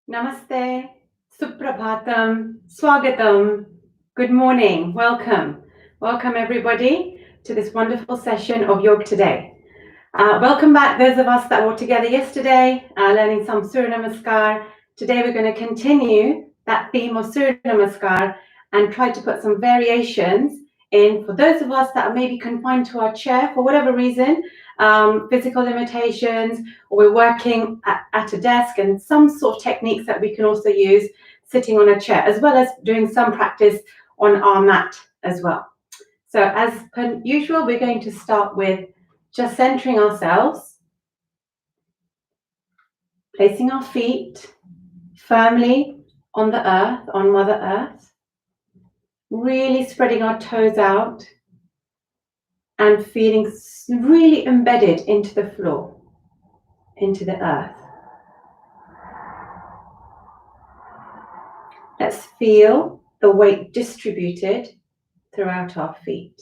Namaste, Suprabhatam, Swagatam, good morning, welcome. Welcome everybody to this wonderful session of Yoga Today. Welcome back those of us that were together yesterday, learning some Surya Namaskar. Today we're going to continue that theme of Surya Namaskar and try to put some variations in for those of us that are maybe confined to our chair for whatever reason, physical limitations, or we're working at a desk, and some sort of techniques that we can also use sitting on a chair, as well as doing some practice on our mat as well. So as per usual, we're going to start with just centering ourselves, placing our feet firmly on the earth, on Mother Earth, really spreading our toes out and feeling really embedded into the floor, into the earth. Let's feel the weight distributed throughout our feet.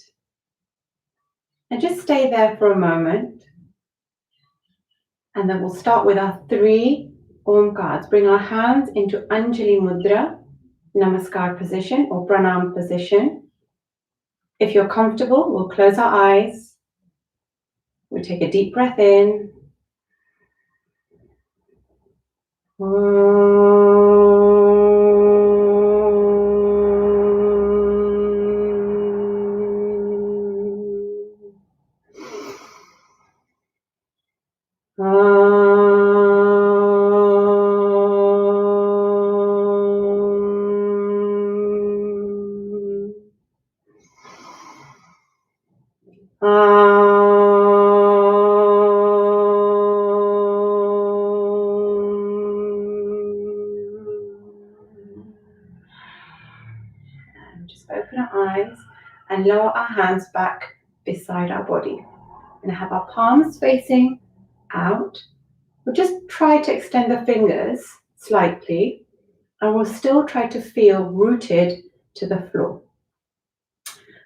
And just stay there for a moment. And then we'll start with our 3 Omkars. Bring our hands into Anjali Mudra, Namaskar position or Pranam position. If you're comfortable, we'll close our eyes. We'll take a deep breath in. Just open our eyes and lower our hands back beside our body. And have our palms facing out. We'll just try to extend the fingers slightly, and we'll still try to feel rooted to the floor.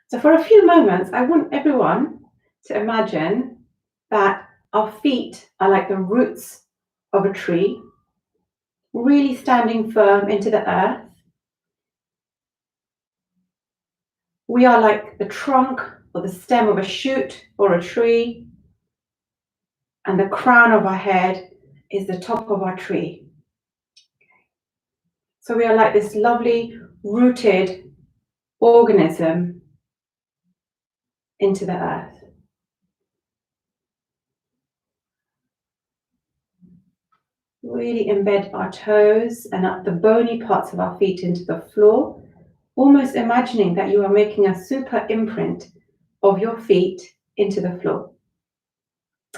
So for a few moments, I want everyone to imagine that our feet are like the roots of a tree, really standing firm into the earth. We are like the trunk or the stem of a shoot or a tree, and the crown of our head is the top of our tree. So we are like this lovely rooted organism into the earth. Really embed our toes and up the bony parts of our feet into the floor, almost imagining that you are making a super imprint of your feet into the floor.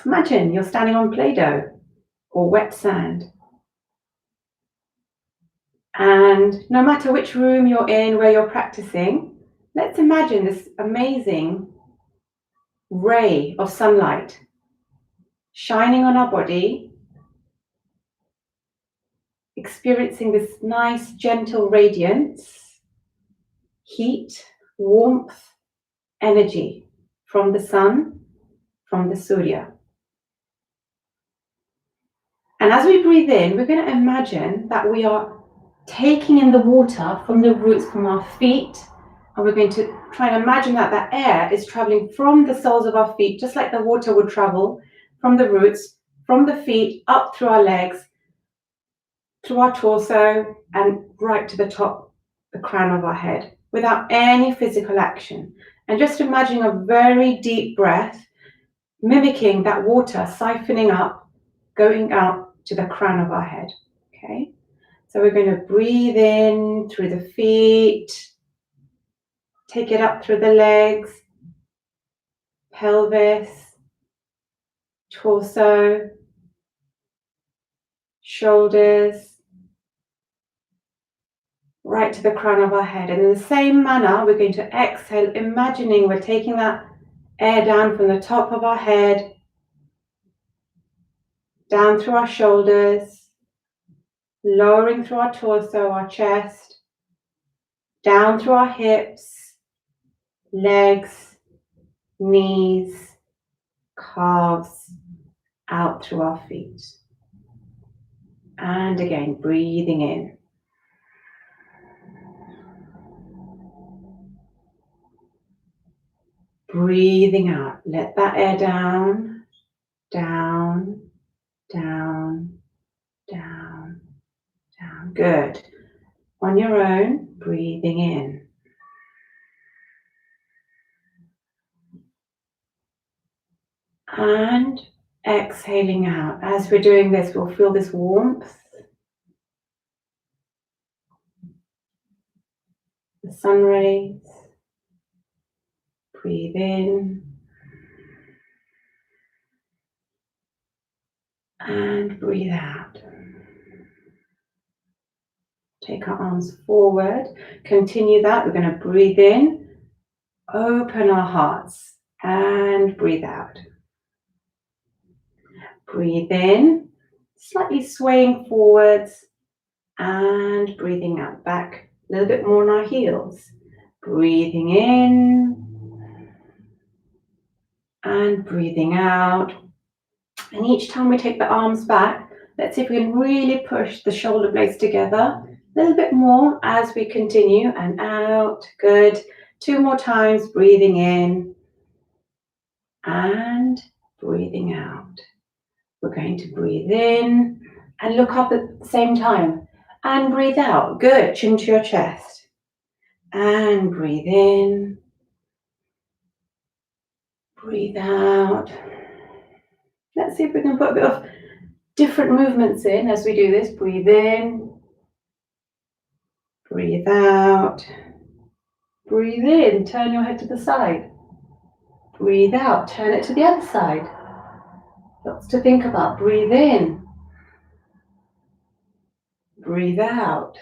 Imagine you're standing on Play-Doh or wet sand. And no matter which room you're in, where you're practicing, let's imagine this amazing ray of sunlight shining on our body, experiencing this nice, gentle radiance, heat, warmth, energy from the sun, from the Surya. And as we breathe in, we're going to imagine that we are taking in the water from the roots from our feet, and we're going to try and imagine that that air is traveling from the soles of our feet, just like the water would travel from the roots, from the feet, up through our legs, through our torso, and right to the top, the crown of our head, without any physical action. And just imagining a very deep breath, mimicking that water siphoning up, going out to the crown of our head. Okay, so we're going to breathe in through the feet, take it up through the legs, pelvis, torso, shoulders, right to the crown of our head. And in the same manner, we're going to exhale, imagining we're taking that air down from the top of our head, down through our shoulders, lowering through our torso, our chest, down through our hips, legs, knees, calves, out through our feet. And again, breathing in. Breathing out. Let that air down, down, down, down, down. Good. On your own, breathing in. And exhaling out. As we're doing this, we'll feel this warmth, the sun rays. Breathe in. And breathe out. Take our arms forward. Continue that. We're going to breathe in, open our hearts, and breathe out. Breathe in, slightly swaying forwards, and breathing out. Back a little bit more on our heels. Breathing in, and breathing out. And each time we take the arms back, let's see if we can really push the shoulder blades together. A little bit more as we continue, and out. Good. 2 more times, breathing in and breathing out. We're going to breathe in and look up at the same time and breathe out. Good. Chin to your chest and breathe in. Breathe out. Let's see if we can put a bit of different movements in as we do this. Breathe in. Breathe out. Breathe in, turn your head to the side. Breathe out, turn it to the other side. Lots to think about. Breathe in. Breathe out.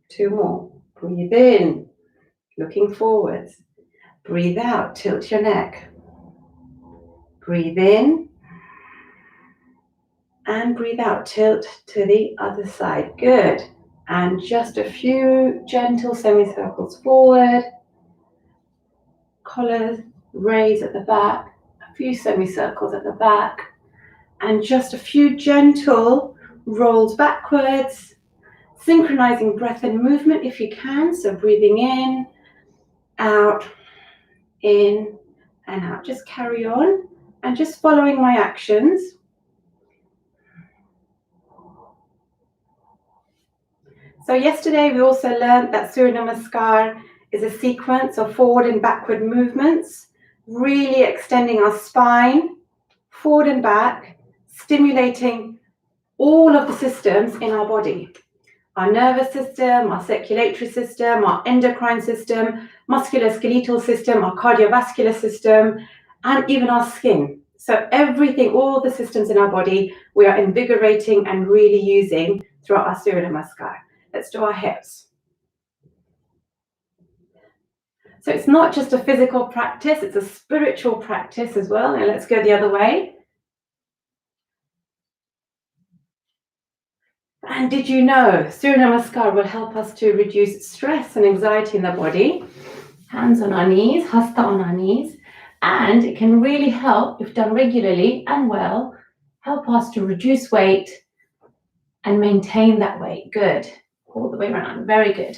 2 more. Breathe in, looking forwards. Breathe out, tilt your neck. Breathe in. And breathe out, tilt to the other side. Good. And just a few gentle semicircles forward. Collars, raise at the back. A few semicircles at the back. And just a few gentle rolls backwards. Synchronizing breath and movement if you can. So breathing in, out, in, and out. Just carry on and just following my actions. So yesterday we also learned that Surya Namaskar is a sequence of forward and backward movements, really extending our spine, forward and back, stimulating all of the systems in our body. Our nervous system, our circulatory system, our endocrine system, musculoskeletal system, our cardiovascular system, and even our skin. So everything, all the systems in our body, we are invigorating and really using throughout our Surya Namaskar. Let's do our hips. So it's not just a physical practice, it's a spiritual practice as well. Now let's go the other way. And did you know Surya Namaskar will help us to reduce stress and anxiety in the body? Hands on our knees, hasta on our knees. And it can really help, if done regularly and well, help us to reduce weight and maintain that weight. Good. All the way around. Very good.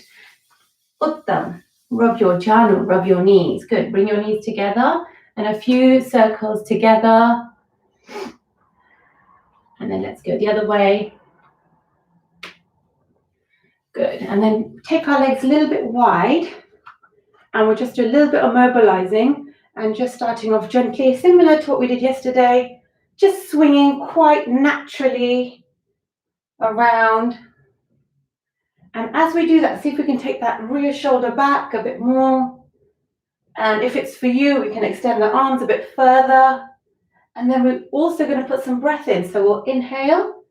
Uttam. Rub your janu, rub your knees. Good. Bring your knees together and a few circles together. And then let's go the other way. Good. And then take our legs a little bit wide. And we'll just do a little bit of mobilizing and just starting off gently, similar to what we did yesterday. Just swinging quite naturally around. And as we do that, see if we can take that rear shoulder back a bit more. And if it's for you, we can extend the arms a bit further. And then we're also going to put some breath in. So we'll inhale,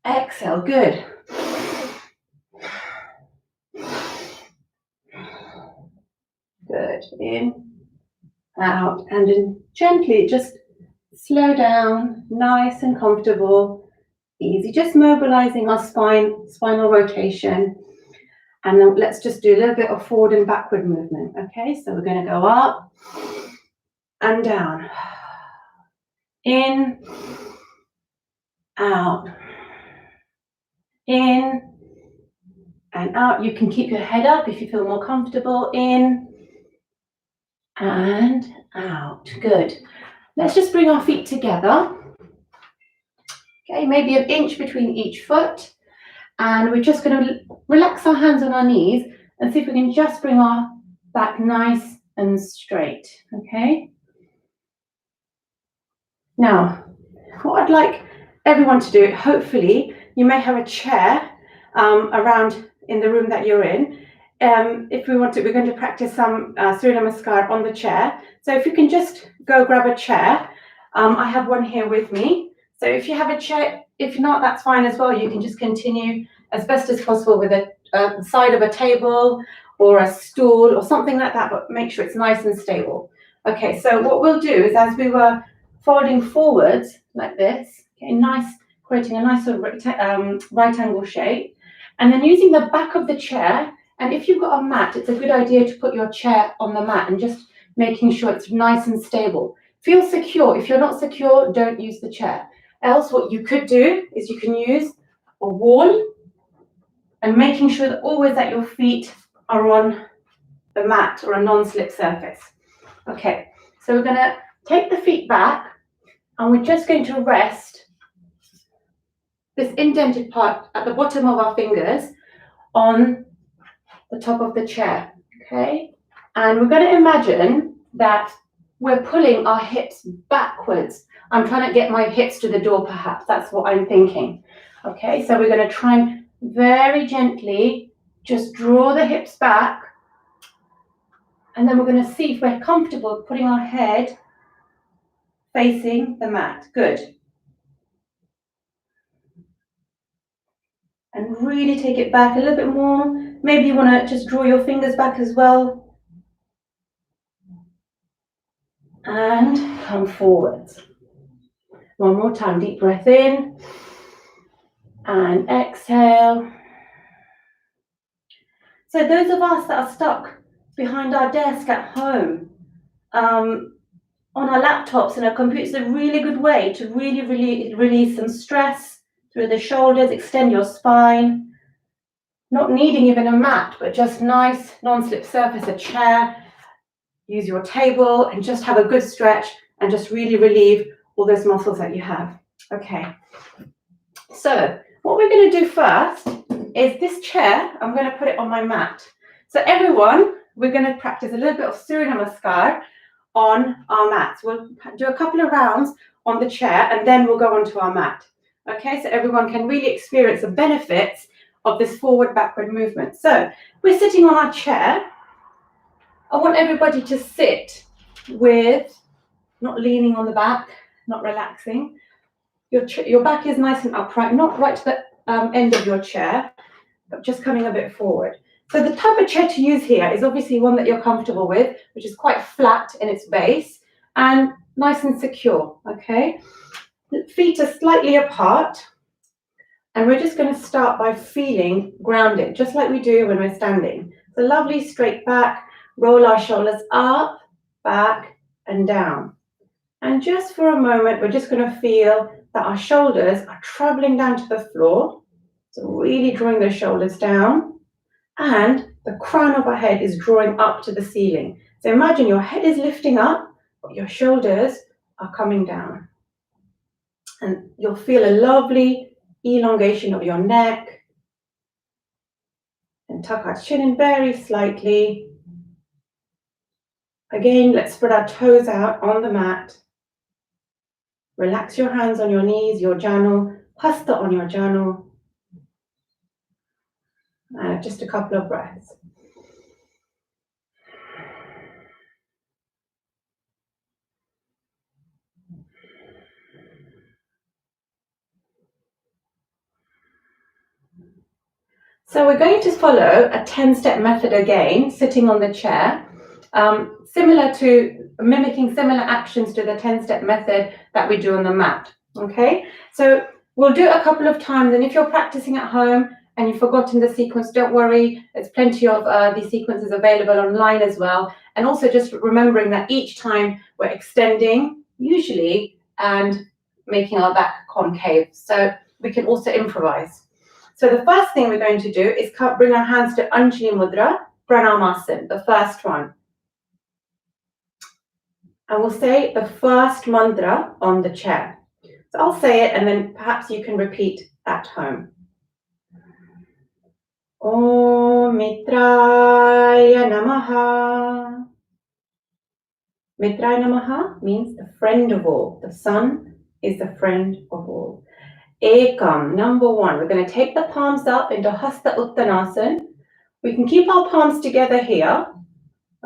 exhale. Good. Good. In, out, and then gently just slow down, nice and comfortable. Easy, just mobilizing our spinal rotation. And then let's just do a little bit of forward and backward movement. Okay, so we're going to go up and down. In, out, In and out. You can keep your head up if you feel more comfortable. In and out. Good. Let's just bring our feet together. Okay, maybe an inch between each foot. And we're just going to relax our hands on our knees and see if we can just bring our back nice and straight. Okay. Now, what I'd like everyone to do, hopefully, you may have a chair around in the room that you're in. If we want to, we're going to practice some Surya Namaskar on the chair. So if you can just go grab a chair. I have one here with me. So if you have a chair, if not, that's fine as well. You can just continue as best as possible with a side of a table or a stool or something like that, but make sure it's nice and stable. Okay, so what we'll do is as we were folding forwards like this, okay, nice, creating a nice sort of right angle shape, and then using the back of the chair. And if you've got a mat, it's a good idea to put your chair on the mat and just making sure it's nice and stable. Feel secure. If you're not secure, don't use the chair. Else, what you could do is you can use a wall and making sure that always that your feet are on the mat or a non-slip surface. Okay, so we're going to take the feet back and we're just going to rest this indented part at the bottom of our fingers on the top of the chair, okay? And we're going to imagine that we're pulling our hips backwards. I'm trying to get my hips to the door, perhaps. That's what I'm thinking. Okay, so we're going to try and very gently just draw the hips back. And then we're going to see if we're comfortable putting our head facing the mat. Good. And really take it back a little bit more. Maybe you want to just draw your fingers back as well. And come forwards. One more time, deep breath in. And exhale. So those of us that are stuck behind our desk at home, on our laptops and our computers, a really good way to really release some stress through the shoulders, extend your spine, not needing even a mat, but just nice non-slip surface, a chair, use your table and just have a good stretch and just really relieve all those muscles that you have. Okay, so what we're going to do first is this chair, I'm going to put it on my mat. So everyone, we're going to practice a little bit of Surya Namaskar on our mats. We'll do a couple of rounds on the chair and then we'll go onto our mat. Okay, so everyone can really experience the benefits of this forward-backward movement. So we're sitting on our chair. I want everybody to sit with, not leaning on the back, not relaxing. Your back is nice and upright, not right to the end of your chair, but just coming a bit forward. So the type of chair to use here is obviously one that you're comfortable with, which is quite flat in its base and nice and secure, okay? The feet are slightly apart, and we're just going to start by feeling grounded, just like we do when we're standing. So lovely straight back, roll our shoulders up, back, and down. And just for a moment, we're just going to feel that our shoulders are traveling down to the floor. So really drawing those shoulders down. And the crown of our head is drawing up to the ceiling. So imagine your head is lifting up, but your shoulders are coming down. And you'll feel a lovely elongation of your neck. And tuck our chin in very slightly. Again, let's spread our toes out on the mat. Relax your hands on your knees, your janu, hasta on your janu. Just a couple of breaths. So we're going to follow a 10-step method again, sitting on the chair, similar to mimicking similar actions to the 10-step method that we do on the mat. Okay, so we'll do it a couple of times, and if you're practicing at home and you've forgotten the sequence, don't worry, there's plenty of these sequences available online as well. And also just remembering that each time we're extending, usually, and making our back concave. So we can also improvise. So the first thing we're going to do is bring our hands to Anjali Mudra, Pranamasana, the first one. And we'll say the first mantra on the chair. So I'll say it and then perhaps you can repeat at home. Om Mitraya Namaha. Mitraya Namaha means the friend of all. The sun is the friend of all. Ekam, number one. We're going to take the palms up into Hasta Uttanasana. We can keep our palms together here.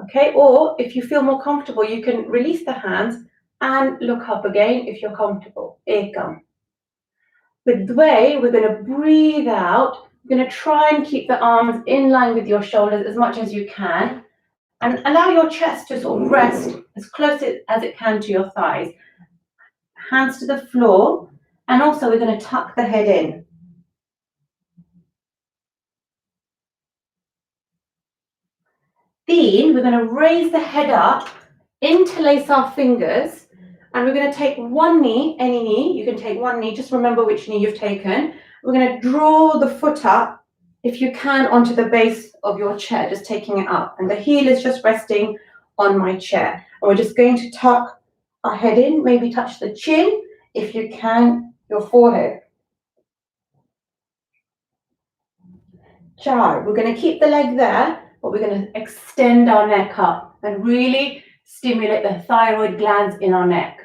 Okay, or if you feel more comfortable, you can release the hands and look up again if you're comfortable. Ekam. With Dve, we're going to breathe out. We're going to try and keep the arms in line with your shoulders as much as you can. And allow your chest to sort of rest as close as it can to your thighs. Hands to the floor. And also we're going to tuck the head in. Then we're going to raise the head up, interlace our fingers, and we're going to take one knee, any knee, you can take one knee, just remember which knee you've taken. We're going to draw the foot up, if you can, onto the base of your chair, just taking it up. And the heel is just resting on my chair. And we're just going to tuck our head in, maybe touch the chin, if you can, your forehead. Char, we're going to keep the leg there, but we're going to extend our neck up and really stimulate the thyroid glands in our neck.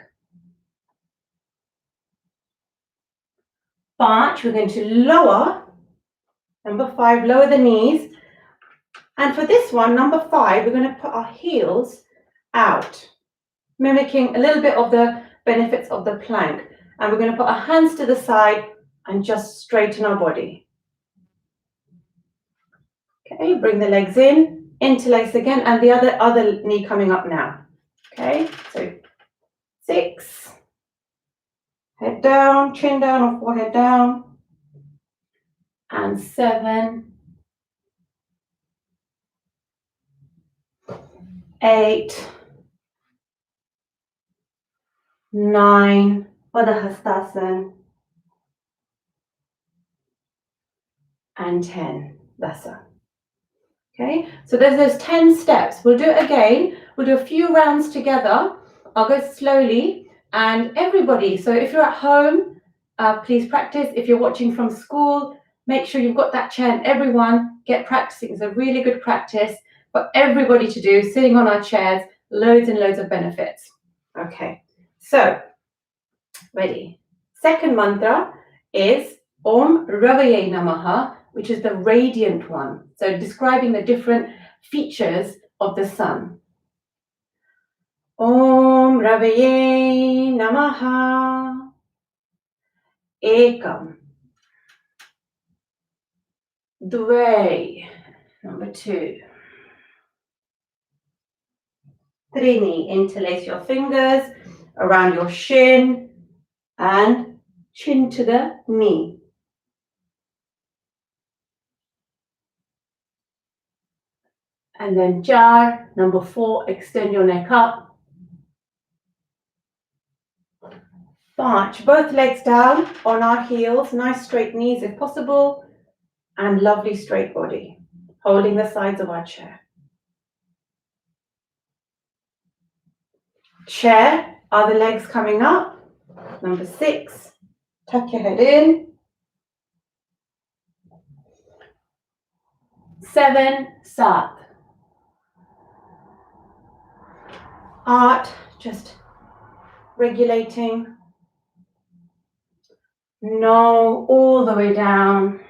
5, we're going to lower, number 5, lower the knees. And for this one, number 5, we're going to put our heels out, mimicking a little bit of the benefits of the plank. And we're going to put our hands to the side and just straighten our body. Okay, bring the legs in, interlace again, and the other knee coming up now. Okay, so 6, head down, chin down or forehead down, and 7, 8, 9 for the Hastasana, and 10, Dasa. Okay, so there's those 10 steps. We'll do it again. We'll do a few rounds together. I'll go slowly, and everybody, so if you're at home, please practice. If you're watching from school, make sure you've got that chair, and everyone get practicing. It's a really good practice for everybody to do, sitting on our chairs, loads and loads of benefits. Okay, so ready. Second mantra is Om Ravaye Namaha, which is the radiant one. So describing the different features of the sun. Om Ravaye Namaha. Ekam. Dve. Number 2. Trini. Interlace your fingers around your shin and chin to the knee. And then Jar, number 4, extend your neck up. 5, both legs down on our heels, nice straight knees if possible, and lovely straight body, holding the sides of our chair. Chair, are the legs coming up? Number 6, tuck your head in. 7, Sat. 8, just regulating. No, all the way down.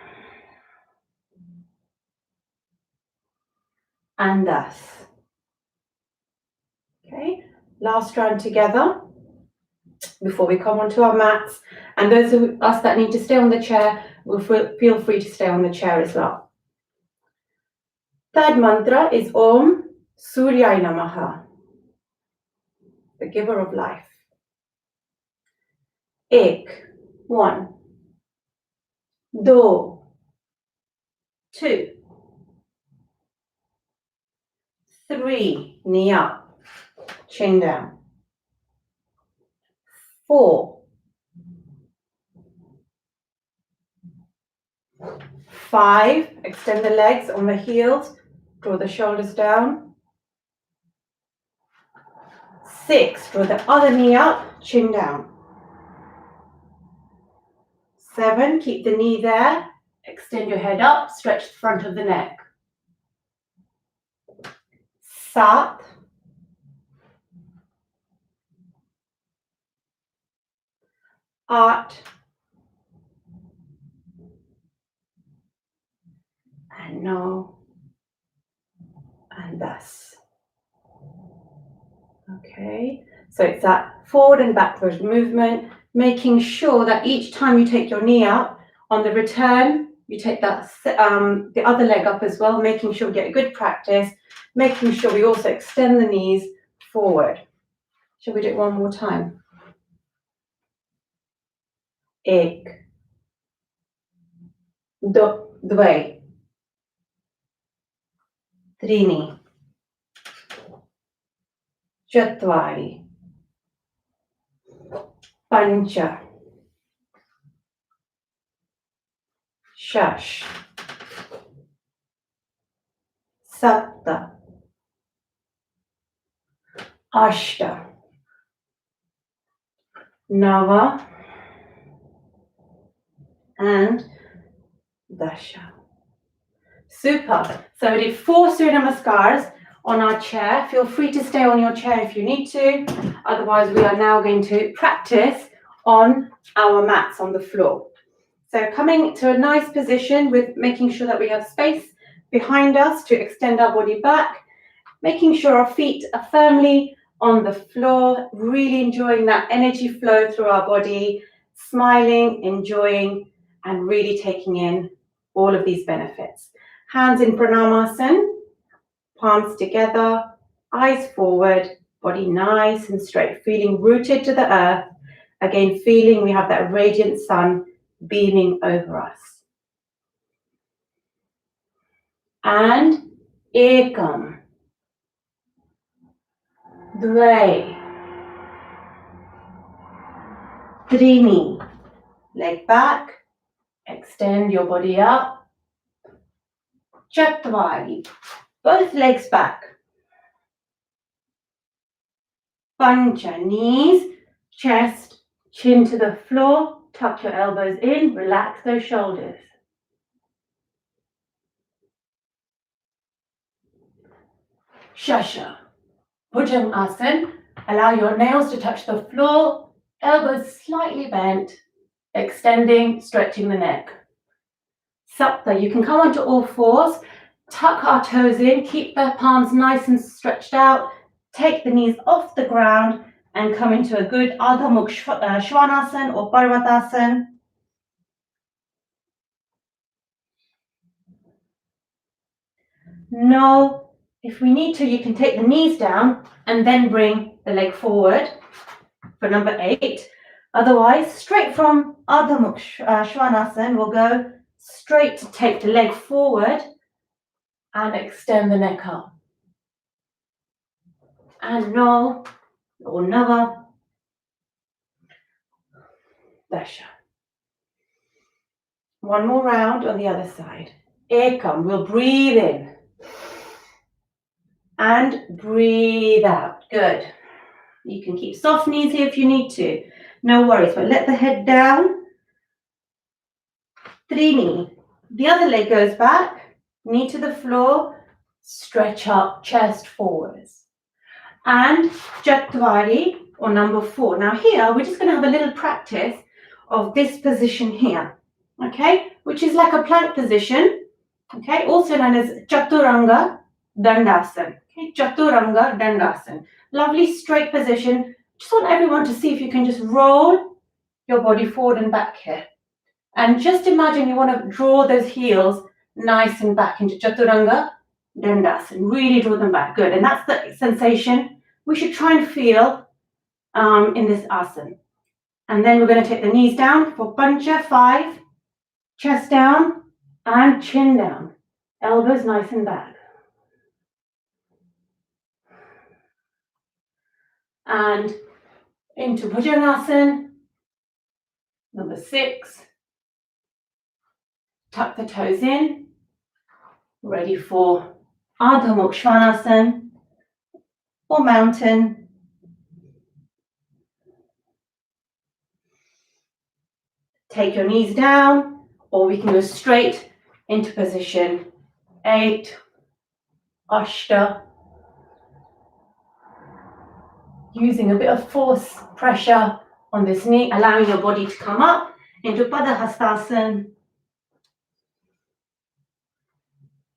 And thus. Okay, last round together before we come onto our mats. And those of us that need to stay on the chair, will feel free to stay on the chair as well. Third mantra is Om Surya Namaha, the giver of life. Ek, 1. Do, 2. 3, knee up, chin down. 4. 5, extend the legs on the heels, draw the shoulders down. 6, draw the other knee up, chin down. 7, keep the knee there, extend your head up, stretch the front of the neck. 7, 8, and 9, and 10. Okay, so it's that forward and backward movement, making sure that each time you take your knee up, on the return, you take that the other leg up as well, making sure we get a good practice, making sure we also extend the knees forward. Shall we do it one more time? 1, 2, 3, 4, 5, 6, 7, 8, 9, and 10. Super. So we did 4 Surya Namaskars on our chair. Feel free to stay on your chair if you need to. Otherwise, we are now going to practice on our mats on the floor. So coming to a nice position with making sure that we have space behind us to extend our body back, making sure our feet are firmly on the floor, really enjoying that energy flow through our body, smiling, enjoying, and really taking in all of these benefits. Hands in Pranamasana, palms together, eyes forward, body nice and straight, feeling rooted to the earth. Again, feeling we have that radiant sun beaming over us. And ekam, 2, 3, leg back, extend your body up. 4, both legs back. 5, knees, chest, chin to the floor, tuck your elbows in, relax those shoulders. 6, Bhujangasana, allow your nails to touch the floor, elbows slightly bent, extending, stretching the neck. 7, you can come onto all fours, tuck our toes in, keep the palms nice and stretched out, take the knees off the ground and come into a good Ardha Mukha Svanasana or Parvatasana. No, if we need to, you can take the knees down and then bring the leg forward for number 8. Otherwise, straight from Ardha Mukha Svanasana, we'll go straight to take the leg forward and extend the neck up. And no, or Nava, Dasha. One more round on the other side. Ekam, we'll breathe in. And breathe out. Good. You can keep soft knees here if you need to. No worries, but let the head down. 3, the other leg goes back, knee to the floor, stretch up, chest forwards. And Chatwari, or number 4. Now here, we're just going to have a little practice of this position here, okay, which is like a plank position, okay, also known as Chaturanga Dandasana, okay, Chaturanga Dandasana. Lovely straight position. Just want everyone to see if you can just roll your body forward and back here. And just imagine you want to draw those heels nice and back into Chaturanga Dandasana. Really draw them back. Good. And that's the sensation we should try and feel in this asana. And then we're going to take the knees down for Pancha 5, chest down and chin down. Elbows nice and back. And into Bhujangasana, number 6. Tuck the toes in. Ready for Ardha Mukha Svanasana or mountain. Take your knees down, or we can go straight into position 8, Ashta. Using a bit of force, pressure on this knee, allowing your body to come up into Padahastasana.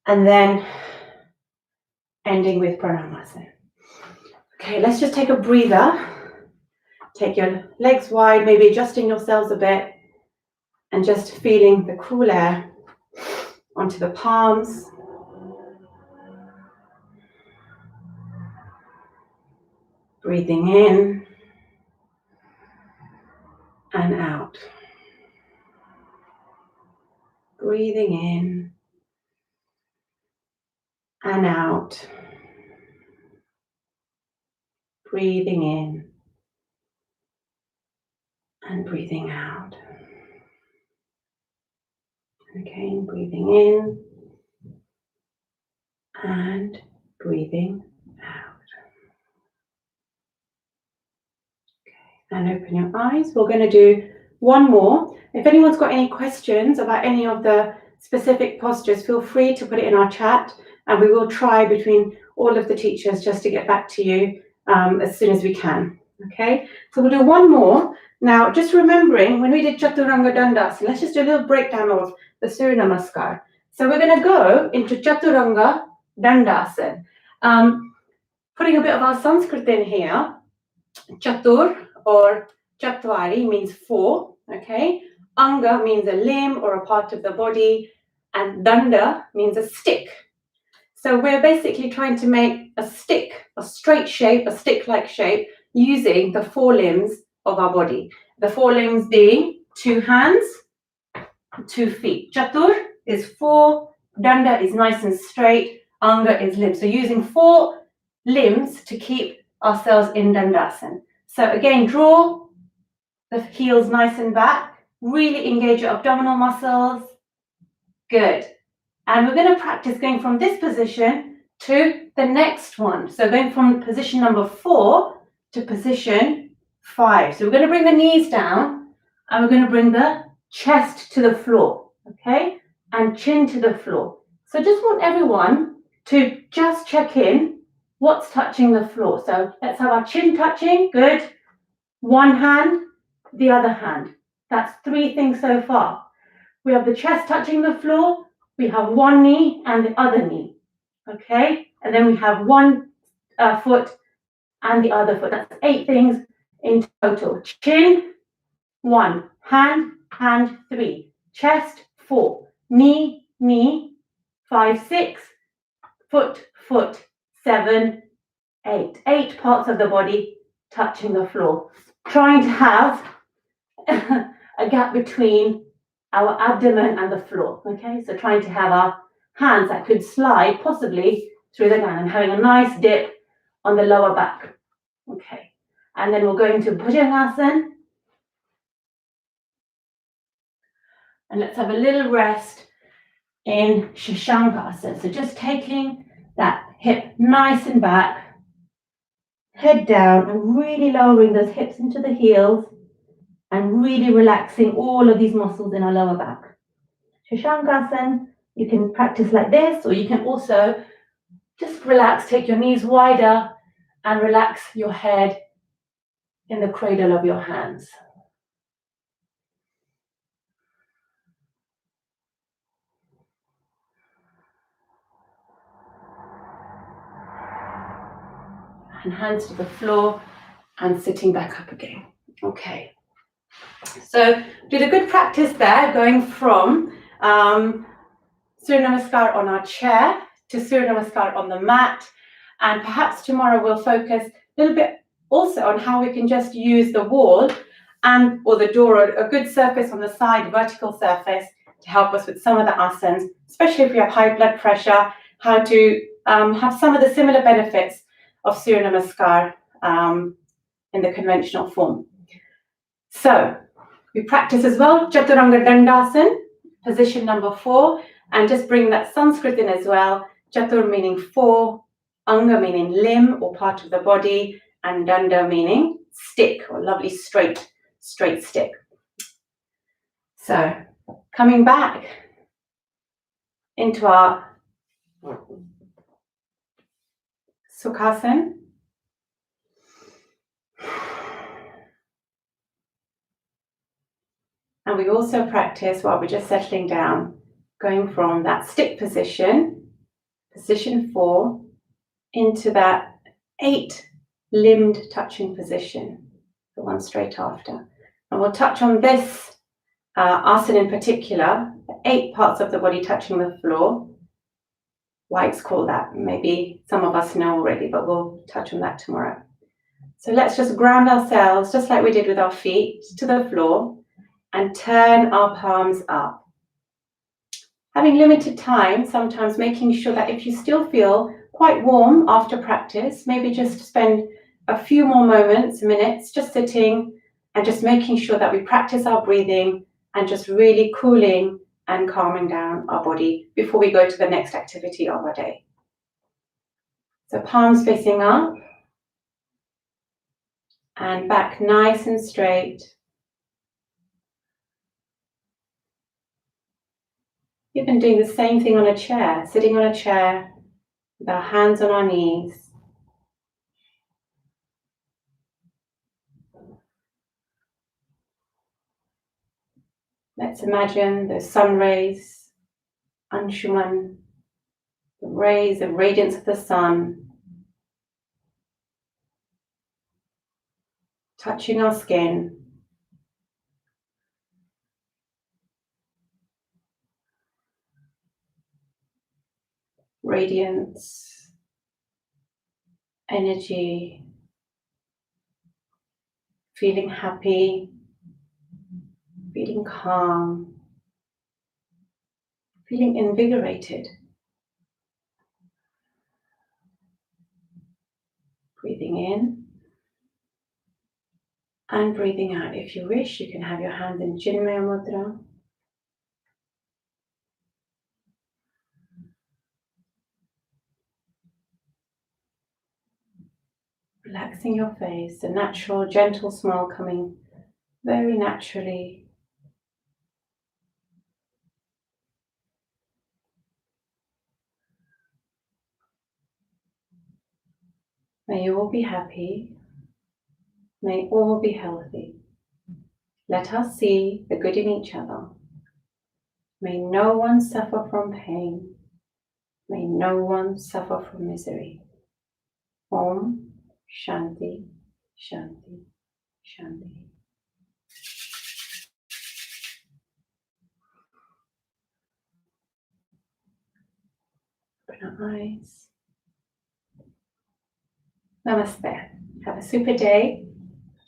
And then ending with Pranamasana. Okay, let's just take a breather. Take your legs wide, maybe adjusting yourselves a bit, and just feeling the cool air onto the palms. Breathing in and out. Breathing in and out. Breathing in and breathing out. Okay, breathing in and breathing out. Okay, and open your eyes. We're going to do one more. If anyone's got any questions about any of the specific postures, feel free to put it in our chat, and we will try between all of the teachers just to get back to you as soon as we can. Okay, so we'll do one more. Now, just remembering when we did Chaturanga Dandasana, let's just do a little breakdown of the Surya Namaskar. So we're going to go into Chaturanga Dandasana. Putting a bit of our Sanskrit in here, Chatur or Chatwari means 4, okay? Anga means a limb or a part of the body, and Danda means a stick. So we're basically trying to make a stick, a straight shape, a stick-like shape, using the 4 limbs of our body. The 4 limbs being 2 hands, 2 feet. Chatur is 4, Danda is nice and straight, Anga is limb. So using 4 limbs to keep ourselves in Dandasana. So again, draw the heels nice and back, really engage your abdominal muscles. Good. And we're going to practice going from this position to the next one. So going from position number 4 to position 5. So we're going to bring the knees down and we're going to bring the chest to the floor, okay? And chin to the floor. So just want everyone to just check in what's touching the floor. So let's have our chin touching. Good. One hand, the other hand. That's 3 things so far. We have the chest touching the floor. We have one knee and the other knee. Okay. And then we have one foot and the other foot. That's 8 things in total. Chin, 1. Hand, 3. Chest, 4. Knee, 5, 6. Foot, 7, 8. 8 parts of the body touching the floor. Trying to have a gap between our abdomen and the floor. Okay, so trying to have our hands that could slide possibly through the ground and having a nice dip on the lower back. Okay, and then we'll go into Bhujangasana. And let's have a little rest in Shashankasana. So just taking that hip nice and back, head down, and really lowering those hips into the heels and really relaxing all of these muscles in our lower back. Shashankasana, you can practice like this, or you can also just relax, take your knees wider and relax your head in the cradle of your hands. And hands to the floor and sitting back up again. Okay. So did a good practice there, going from Surya Namaskar on our chair to Surya Namaskar on the mat. And perhaps tomorrow we'll focus a little bit also on how we can just use the wall or the door, or a good surface on the side, vertical surface, to help us with some of the asanas, especially if we have high blood pressure, how to have some of the similar benefits of Surya Namaskar in the conventional form. So we practice as well Chaturanga Dandasana, position number 4, and just bring that Sanskrit in as well. Chatur meaning 4, Anga meaning limb or part of the body, and Danda meaning stick or lovely straight stick. So coming back into our Sukhasana. And we also practice while we're just settling down, going from that stick position, position 4, into that 8-limbed touching position, the one straight after. And we'll touch on this asana in particular, the 8 parts of the body touching the floor. Why it's called that, maybe some of us know already, but we'll touch on that tomorrow. So let's just ground ourselves, just like we did with our feet, to the floor, and turn our palms up. Having limited time, sometimes making sure that if you still feel quite warm after practice, maybe just spend a few more minutes, just sitting and just making sure that we practice our breathing and just really cooling and calming down our body before we go to the next activity of our day. So palms facing up and back nice and straight. Even doing the same thing on a chair, sitting on a chair with our hands on our knees. Let's imagine the sun rays, Anshuman, the rays, the radiance of the sun, touching our skin. Radiance, energy, feeling happy, feeling calm, feeling invigorated. Breathing in and breathing out. If you wish, you can have your hands in Chinmaya Mudra. Relaxing your face, a natural, gentle smile coming very naturally. May you all be happy. May all be healthy. Let us see the good in each other. May no one suffer from pain. May no one suffer from misery. Om Shanti, Shanti, Shanti. Open our eyes. Namaste. Have a super day,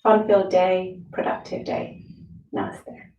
fun-filled day, productive day. Namaste.